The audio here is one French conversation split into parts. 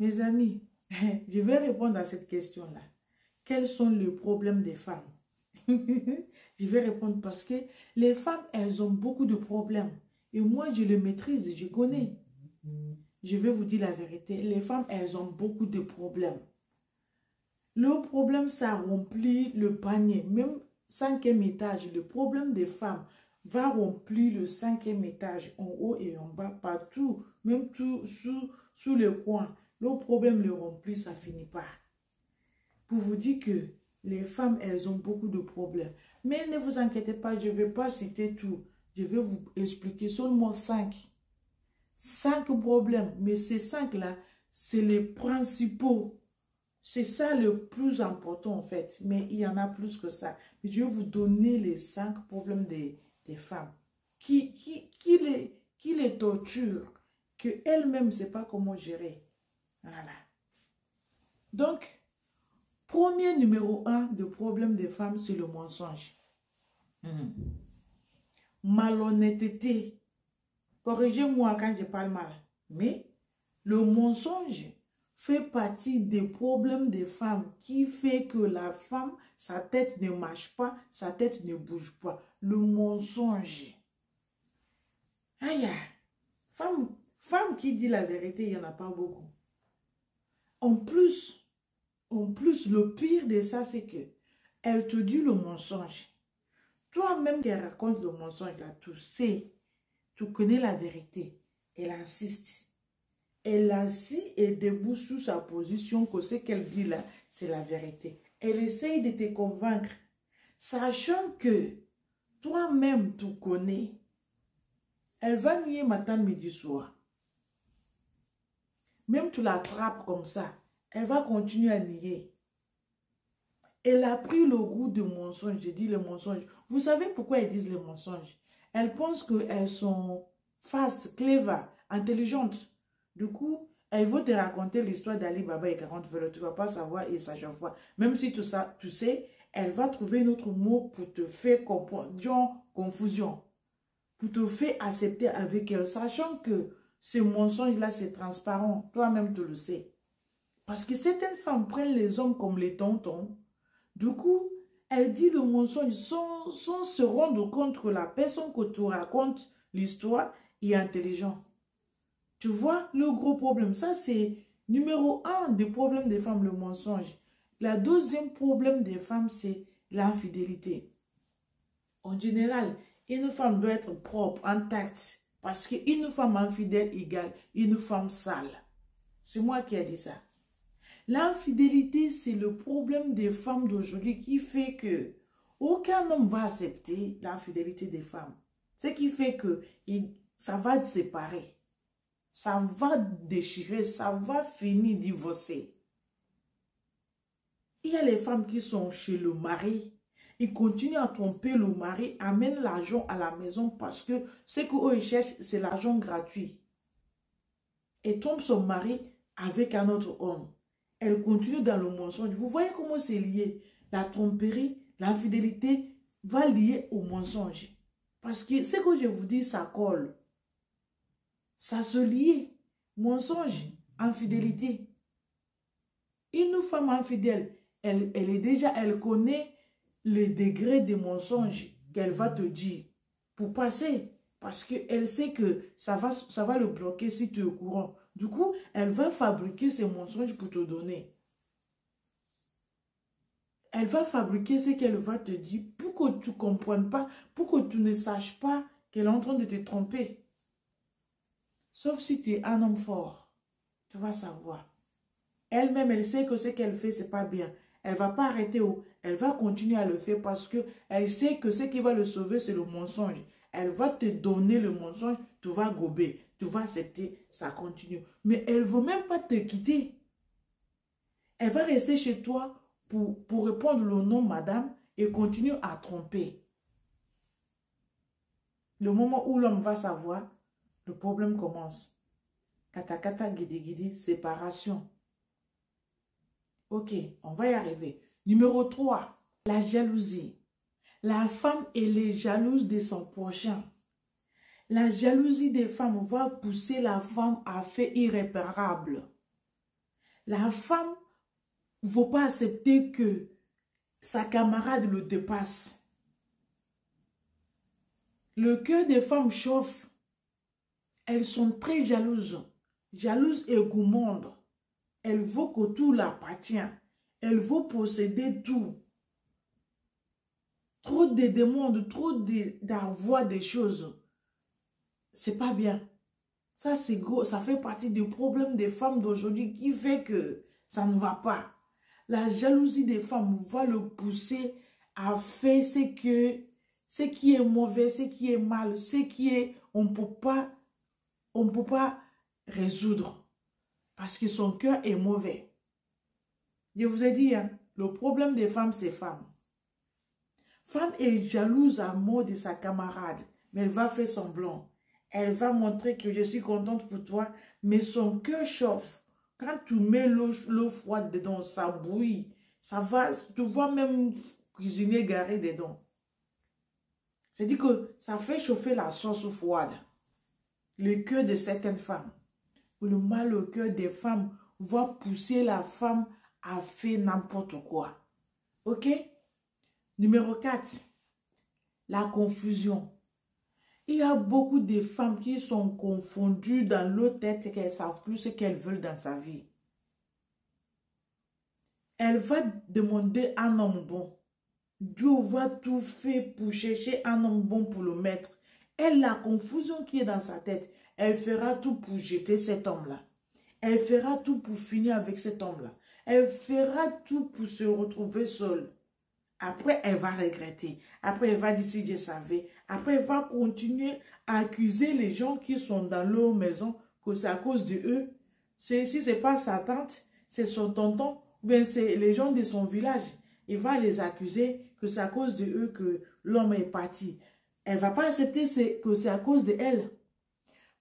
Mes amis, je vais répondre à cette question-là. Quels sont les problèmes des femmes? Je vais répondre parce que les femmes, elles ont beaucoup de problèmes. Et moi, je les maîtrise, je connais. Je vais vous dire la vérité. Les femmes, elles ont beaucoup de problèmes. Le problème, ça remplit le panier. Même 5e étage, le problème des femmes va remplir le 5e étage, en haut et en bas, partout, même tout sous le coin. Le problème le remplit, ça finit pas. Pour vous dire que les femmes, elles ont beaucoup de problèmes. Mais ne vous inquiétez pas, je ne vais pas citer tout. Je vais vous expliquer seulement 5. 5 problèmes. Mais ces 5-là, c'est les principaux. C'est ça le plus important en fait. Mais il y en a plus que ça. Mais je vais vous donner les 5 problèmes des femmes. Qui les torturent. Qu'elles-mêmes ne savent pas comment gérer. Voilà. Donc, premier numéro 1 de problème des femmes, c'est le mensonge. Malhonnêteté. Corrigez-moi quand je parle mal. Mais le mensonge fait partie des problèmes des femmes qui fait que la femme, sa tête ne marche pas, sa tête ne bouge pas. Le mensonge. Aïe, femme qui dit la vérité, il n'y en a pas beaucoup. En plus, le pire de ça, c'est que elle te dit le mensonge. Toi-même qui raconte le mensonge, là, tu sais, tu connais la vérité. Elle insiste. Elle assis et debout sous sa position que ce qu'elle dit là, c'est la vérité. Elle essaye de te convaincre, sachant que toi-même tu connais. Elle va nier matin, midi, soir. Même tu l'attrapes comme ça, elle va continuer à nier. Elle a pris le goût du mensonge. Je dis le mensonge. Vous savez pourquoi elles disent le mensonge? Elles pensent qu'elles sont fast, clever, intelligentes. Du coup, elles vont te raconter l'histoire d'Ali Baba et 40 velours. Tu ne vas pas savoir et ça chaque fois. Même si tout ça, tu sais, elle va trouver un autre mot pour te faire comprendre, confusion. Pour te faire accepter avec elle. Sachant que ce mensonge-là, c'est transparent. Toi-même, tu le sais. Parce que certaines femmes prennent les hommes comme les tontons. Du coup, elle dit le mensonge sans se rendre compte que la personne que tu racontes l'histoire est intelligente. Tu vois le gros problème. Ça, c'est numéro 1 des problèmes des femmes, le mensonge. La deuxième problème des femmes, c'est l'infidélité. En général, une femme doit être propre, intacte. Parce qu'une femme infidèle égale une femme sale. C'est moi qui ai dit ça. L'infidélité, c'est le problème des femmes d'aujourd'hui qui fait que aucun homme va accepter l'infidélité des femmes. Ce qui fait que ça va se séparer. Ça va déchirer, ça va finir divorcer. Il y a les femmes qui sont chez le mari. Ils continuent à tromper le mari, amènent l'argent à la maison parce que ce qu'eux cherchent, c'est l'argent gratuit. Et trompe son mari avec un autre homme. Elle continue dans le mensonge. Vous voyez comment c'est lié? La tromperie, l'infidélité va lier au mensonge. Parce que ce que je vous dis, ça colle. Ça se lie. Mensonge, infidélité. Une femme infidèle, elle connaît le degré de mensonge qu'elle va te dire pour passer. Parce qu'elle sait que ça va le bloquer si tu es au courant. Du coup, elle va fabriquer ces mensonges pour te donner. Elle va fabriquer ce qu'elle va te dire pour que tu ne comprennes pas, pour que tu ne saches pas qu'elle est en train de te tromper. Sauf si tu es un homme fort, tu vas savoir. Elle-même, elle sait que ce qu'elle fait, ce n'est pas bien. Elle ne va pas arrêter, elle va continuer à le faire parce qu'elle sait que ce qui va le sauver, c'est le mensonge. Elle va te donner le mensonge, tu vas gober, tu vas accepter, ça continue. Mais elle ne veut même pas te quitter. Elle va rester chez toi pour répondre le nom madame et continue à tromper. Le moment où l'homme va savoir, le problème commence. Katakata, guidi, guidi, séparation. Ok, on va y arriver. Numéro 3, la jalousie. La femme, elle est jalouse de son prochain. La jalousie des femmes va pousser la femme à faire irréparable. La femme ne veut pas accepter que sa camarade le dépasse. Le cœur des femmes chauffe. Elles sont très jalouses. Jalouses et gourmandes. Elles veulent que tout leur appartient. Elles veulent posséder tout. Trop de demandes, trop d'avoir des choses. C'est pas bien. Ça, c'est gros. Ça fait partie du problème des femmes d'aujourd'hui qui fait que ça ne va pas. La jalousie des femmes va le pousser à faire ce qui est mauvais, ce qui est mal, ce qui est... On ne peut pas résoudre. Parce que son cœur est mauvais. Je vous ai dit, hein, le problème des femmes, c'est femmes. Femme est jalouse à mort de sa camarade, mais elle va faire semblant. Elle va montrer que je suis contente pour toi, mais son cœur chauffe. Quand tu mets l'eau froide dedans, ça bouille. Ça va, tu vas même cuisiner garé dedans. C'est-à-dire que ça fait chauffer la sauce froide. Le cœur de certaines femmes. Le mal au cœur des femmes va pousser la femme à faire n'importe quoi. Ok? Numéro 4. La confusion. Il y a beaucoup de femmes qui sont confondues dans leur tête et qu'elles ne savent plus ce qu'elles veulent dans sa vie. Elle va demander un homme bon. Dieu va tout faire pour chercher un homme bon pour le mettre. Et la confusion qui est dans sa tête, elle fera tout pour jeter cet homme-là. Elle fera tout pour finir avec cet homme-là. Elle fera tout pour se retrouver seule. Après, elle va regretter. Après, elle va dire si je savais. Après, elle va continuer à accuser les gens qui sont dans leur maison que c'est à cause de eux. Si ce n'est pas sa tante, c'est son tonton, ou bien c'est les gens de son village. Il va les accuser que c'est à cause de eux que l'homme est parti. Elle ne va pas accepter que c'est à cause de elle.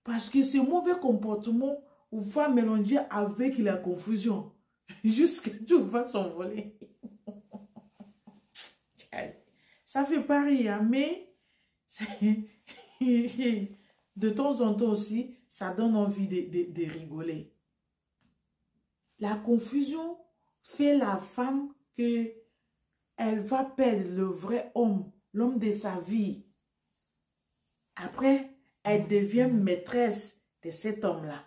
Parce que ce mauvais comportement va mélanger avec la confusion. Jusqu'à tout va s'envoler. Ça fait pas rire, mais de temps en temps aussi, ça donne envie de rigoler. La confusion fait la femme que elle va perdre le vrai homme, l'homme de sa vie. Après, elle devient maîtresse de cet homme-là.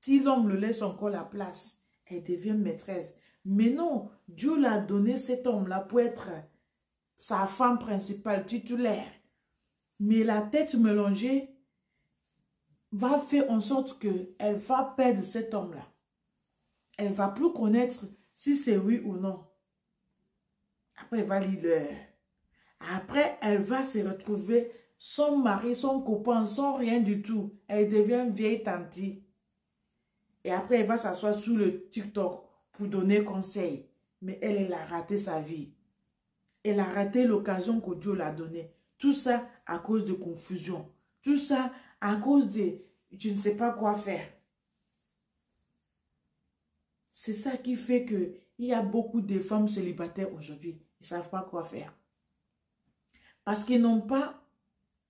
Si l'homme le laisse encore la place, elle devient maîtresse. Mais non, Dieu l'a donné cet homme-là pour être sa femme principale, titulaire. Mais la tête mélangée va faire en sorte qu'elle va perdre cet homme-là. Elle ne va plus connaître si c'est oui ou non. Après, elle va lire. Après, elle va se retrouver son mari, son copain, sans rien du tout. Elle devient vieille tante. Et après, elle va s'asseoir sur le TikTok pour donner conseil. Mais elle a raté sa vie. Elle a raté l'occasion que Dieu l'a donnée. Tout ça à cause de confusion. Tout ça à cause de je ne sais pas quoi faire. C'est ça qui fait qu'il y a beaucoup de femmes célibataires aujourd'hui. Ils ne savent pas quoi faire. Parce qu'ils n'ont pas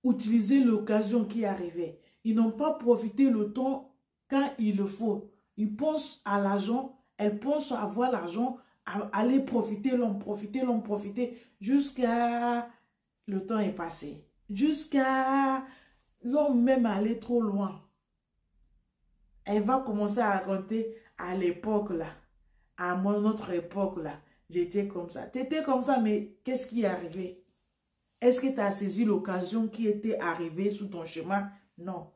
utilisé l'occasion qui est arrivée. Ils n'ont pas profité le temps quand il le faut. Ils pensent à l'argent. Elles pensent à avoir l'argent, à aller profiter l'homme, profiter, jusqu'à le temps est passé. Jusqu'à l'homme même aller trop loin. Elle va commencer à raconter à l'époque là, à notre époque là, j'étais comme ça. Tu étais comme ça, mais qu'est-ce qui est arrivé? Est-ce que tu as saisi l'occasion qui était arrivée sous ton chemin? Non.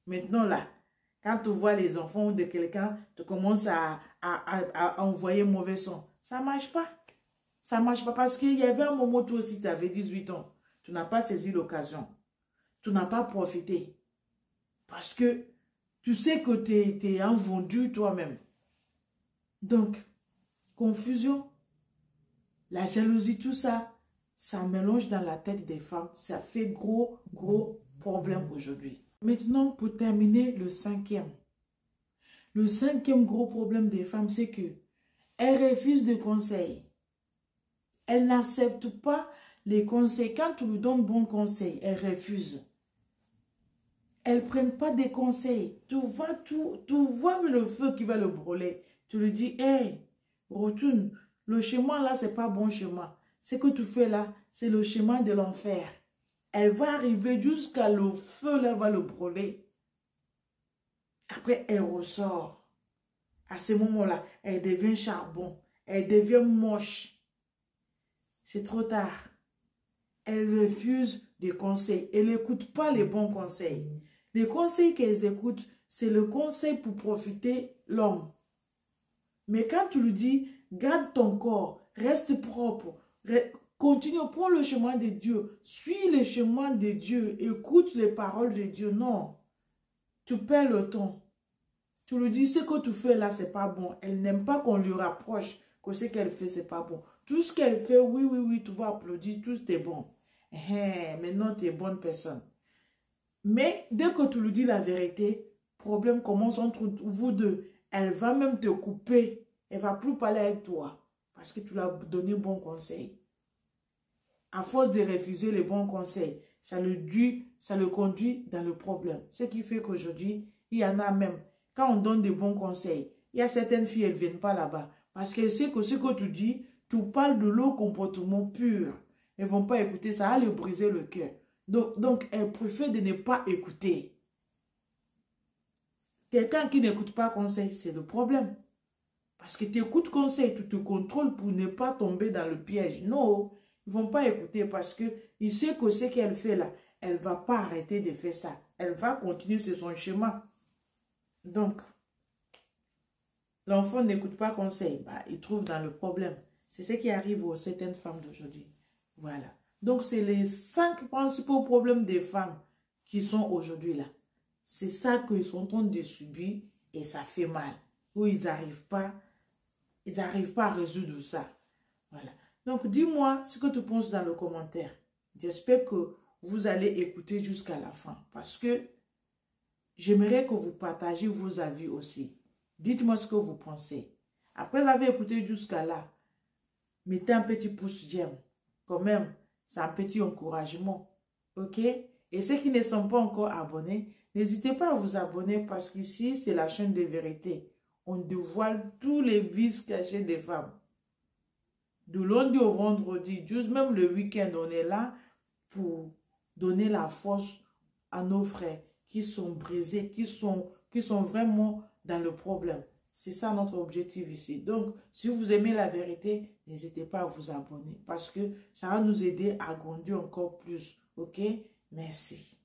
Maintenant là, quand tu vois les enfants de quelqu'un, tu commences à envoyer mauvais son. Ça ne marche pas. Ça ne marche pas parce qu'il y avait un moment, toi aussi, tu avais 18 ans. Tu n'as pas saisi l'occasion. Tu n'as pas profité. Parce que tu sais que tu es un vendu toi-même. Donc, confusion, la jalousie, tout ça, ça mélange dans la tête des femmes. Ça fait gros problème aujourd'hui. Maintenant, pour terminer, le cinquième. Le cinquième gros problème des femmes, c'est que elles refusent de conseils. Elles n'acceptent pas les conseils. Quand tu lui donnes bon conseil, elles refusent. Elles ne prennent pas des conseils. Tu vois le feu qui va le brûler. Tu lui dis, hey, retourne. Le chemin là, c'est pas bon chemin. Ce que tu fais là, c'est le chemin de l'enfer. Elle va arriver jusqu'à le feu, là, elle va le brûler. Après, elle ressort. À ce moment-là, elle devient charbon. Elle devient moche. C'est trop tard. Elle refuse des conseils. Elle n'écoute pas les bons conseils. Les conseils qu'elle écoute, c'est le conseil pour profiter l'homme. Mais quand tu lui dis, garde ton corps, reste propre, continue, prends le chemin de Dieu, suis le chemin de Dieu, écoute les paroles de Dieu. Non, tu perds le temps. Tu lui dis, ce que tu fais là, c'est pas bon. Elle n'aime pas qu'on lui rapproche que ce qu'elle fait, c'est pas bon. Tout ce qu'elle fait, oui, oui, oui, tu vas applaudir, tout est bon. Maintenant, tu es bonne personne. Mais dès que tu lui dis la vérité, problème commence entre vous deux. Elle va même te couper. Elle ne va plus parler avec toi parce que tu lui as donné bon conseil. À force de refuser les bons conseils, ça le conduit dans le problème. Ce qui fait qu'aujourd'hui, il y en a même, quand on donne des bons conseils, il y a certaines filles, elles ne viennent pas là-bas. Parce qu'elles savent que ce que tu dis, tu parles de leur comportement pur. Elles ne vont pas écouter, ça va leur briser le cœur. Donc, elles préfèrent de ne pas écouter. Quelqu'un qui n'écoute pas conseil, c'est le problème. Parce que tu écoutes conseil, tu te contrôles pour ne pas tomber dans le piège. Non, ils ne vont pas écouter parce qu'ils savent que ce qu'elle fait là, elle ne va pas arrêter de faire ça. Elle va continuer sur son chemin. Donc, l'enfant n'écoute pas conseil, il trouve dans le problème. C'est ce qui arrive aux certaines femmes d'aujourd'hui. Voilà. Donc, c'est les 5 principaux problèmes des femmes qui sont aujourd'hui là. C'est ça qu'ils sont en train de subir et ça fait mal. Où ils n'arrivent pas à résoudre ça. Voilà. Donc, dis-moi ce que tu penses dans le commentaire. J'espère que vous allez écouter jusqu'à la fin. Parce que j'aimerais que vous partagiez vos avis aussi. Dites-moi ce que vous pensez. Après avoir écouté jusqu'à là, mettez un petit pouce j'aime. Quand même, c'est un petit encouragement. Ok? Et ceux qui ne sont pas encore abonnés, n'hésitez pas à vous abonner parce qu'ici, c'est la chaîne de vérité. On dévoile tous les vices cachés des femmes. Du lundi au vendredi, juste même le week-end, on est là pour donner la force à nos frères qui sont brisés, qui sont vraiment dans le problème. C'est ça notre objectif ici. Donc, si vous aimez la vérité, n'hésitez pas à vous abonner parce que ça va nous aider à grandir encore plus. Ok? Merci.